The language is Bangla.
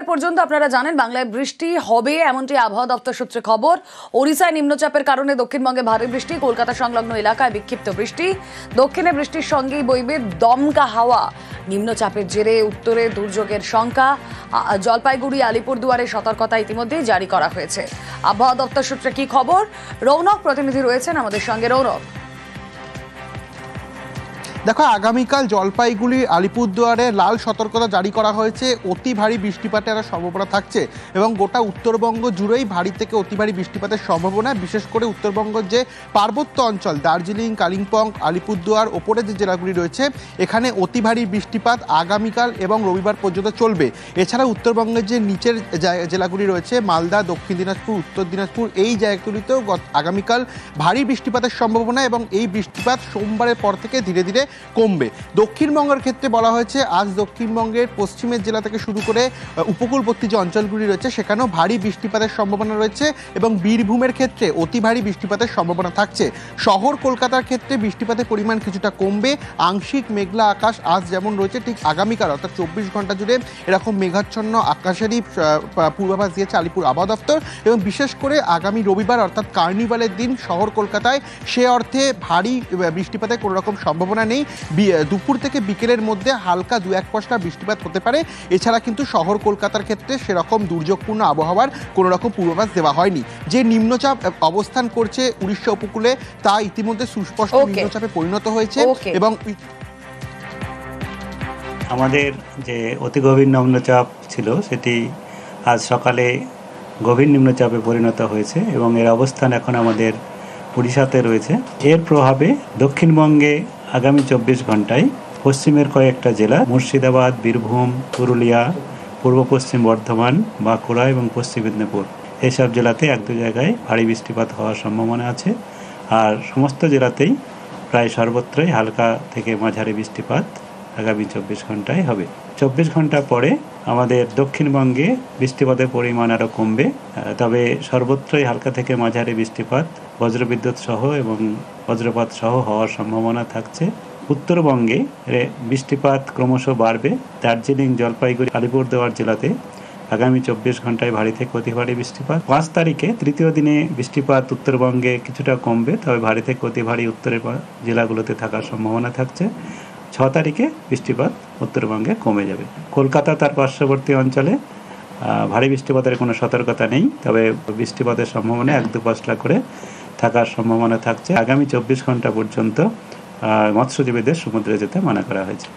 পর্যন্ত আপনারা জানেন বাংলায় বৃষ্টি হবে এমনটি আবহাওয়া দপ্তর সূত্রে খবর। ওড়িশায় নিম্নচাপের কারণে দক্ষিণবঙ্গে ভারী বৃষ্টি, কলকাতা সংলগ্ন এলাকায় বিক্ষিপ্ত বৃষ্টি, দক্ষিণে বৃষ্টির সঙ্গেই বইবে দমকা হাওয়া। নিম্নচাপের জেরে উত্তরে দুর্যোগের শঙ্কা। জলপাইগুড়ি, আলিপুরদুয়ারে সতর্কতা ইতিমধ্যেই জারি করা হয়েছে। আবহাওয়া দপ্তর সূত্রে কি খবর, রৌনক প্রতিনিধি রয়েছেন আমাদের সঙ্গে। রৌনক, দেখো, আগামীকাল জলপাইগুড়ি, আলিপুরদুয়ারে লাল সতর্কতা জারি করা হয়েছে। অতি ভারী বৃষ্টিপাতের একটা সম্ভাবনা থাকছে এবং গোটা উত্তরবঙ্গ জুড়েই ভারী থেকে অতি ভারী বৃষ্টিপাতের সম্ভাবনা। বিশেষ করে উত্তরবঙ্গের যে পার্বত্য অঞ্চল দার্জিলিং, কালিম্পং, আলিপুরদুয়ার ওপরে যে জেলাগুলি রয়েছে এখানে অতি ভারী বৃষ্টিপাত আগামীকাল এবং রবিবার পর্যন্ত চলবে। এছাড়া উত্তরবঙ্গের যে নিচের জেলাগুলি রয়েছে মালদা, দক্ষিণ দিনাজপুর, উত্তর দিনাজপুর, এই জায়গাগুলিতেও আগামীকাল ভারী বৃষ্টিপাতের সম্ভাবনা এবং এই বৃষ্টিপাত সোমবারের পর থেকে ধীরে ধীরে কমবে। দক্ষিণবঙ্গের ক্ষেত্রে বলা হয়েছে আজ দক্ষিণবঙ্গের পশ্চিমের জেলা থেকে শুরু করে উপকূলবর্তী যে অঞ্চলগুলি রয়েছে সেখানেও ভারী বৃষ্টিপাতের সম্ভাবনা রয়েছে এবং বীরভূমের ক্ষেত্রে অতি ভারী বৃষ্টিপাতের সম্ভাবনা থাকছে। শহর কলকাতার ক্ষেত্রে বৃষ্টিপাতের পরিমাণ কিছুটা কমবে। আংশিক মেঘলা আকাশ আজ যেমন রয়েছে ঠিক আগামীকাল অর্থাৎ 24 ঘন্টা জুড়ে এরকম মেঘাচ্ছন্ন আকাশেরই পূর্বাভাস দিয়েছে আলিপুর আবহাওয়া দপ্তর। এবং বিশেষ করে আগামী রবিবার অর্থাৎ কার্নিভালের দিন শহর কলকাতায় সে অর্থে ভারী বৃষ্টিপাতের কোনো রকম সম্ভাবনা নেই। দুপুর থেকে বিকেলের মধ্যে হালকা 2-1 পশলা বৃষ্টিপাত হতে পারে। এছাড়া কিন্তু শহর কলকাতার ক্ষেত্রে সেরকম দুর্যোগপূর্ণ আবহাওয়ার কোনো রকম পূর্বাভাস দেওয়া হয়নি। যে নিম্নচাপ অবস্থান করছে উড়িষ্যা উপকূলে তা ইতিমধ্যে সুস্পষ্ট নিম্নচাপে পরিণত হয়েছে এবং আমাদের যে অতি গভীর নিম্নচাপ ছিল সেটি আজ সকালে গভীর নিম্নচাপে পরিণত হয়েছে এবং এর অবস্থান এখন আমাদের উড়িষ্যাতে রয়েছে। এর প্রভাবে দক্ষিণবঙ্গে আগামী 24 ঘন্টায় পশ্চিমের কয়েকটা জেলা মুর্শিদাবাদ, বীরভূম, পুরুলিয়া, পূর্ব পশ্চিম বর্ধমান, বাঁকুড়া এবং পশ্চিম মেদিনীপুর এইসব জেলাতে 1-2 জায়গায় ভারী বৃষ্টিপাত হওয়ার সম্ভাবনা আছে। আর সমস্ত জেলাতেই প্রায় সর্বত্রই হালকা থেকে মাঝারি বৃষ্টিপাত আগামী 24 ঘন্টায় হবে। 24 ঘন্টা পরে আমাদের দক্ষিণবঙ্গে বৃষ্টিপাতের পরিমাণ আরও কমবে, তবে সর্বত্রই হালকা থেকে মাঝারি বৃষ্টিপাত বজ্রবিদ্যুৎ সহ এবং বজ্রপাত সহ হওয়ার সম্ভাবনা থাকছে। উত্তরবঙ্গে বৃষ্টিপাত ক্রমশ বাড়বে। দার্জিলিং, জলপাইগুড়ি, আলিপুরদুয়ার জেলাতে আগামী 24 ঘন্টায় ভারী থেকে অতি ভারী বৃষ্টিপাত। 5 তারিখে তৃতীয় দিনে বৃষ্টিপাত উত্তরবঙ্গে কিছুটা কমবে, তবে ভারী থেকে অতি ভারী উত্তরের জেলাগুলোতে থাকার সম্ভাবনা থাকছে। 6 তারিখে বৃষ্টিপাত উত্তরবঙ্গে কমে যাবে। কলকাতা তার পার্শ্ববর্তী অঞ্চলে ভারী বৃষ্টিপাতের কোনো সতর্কতা নেই, তবে বৃষ্টিপাতের সম্ভাবনা 1-2 পশলা করে থাকার সম্ভাবনা থাকছে। আগামী 24 ঘন্টা পর্যন্ত মৎস্যজীবীদের সমুদ্রে যেতে মানা করা হয়েছে।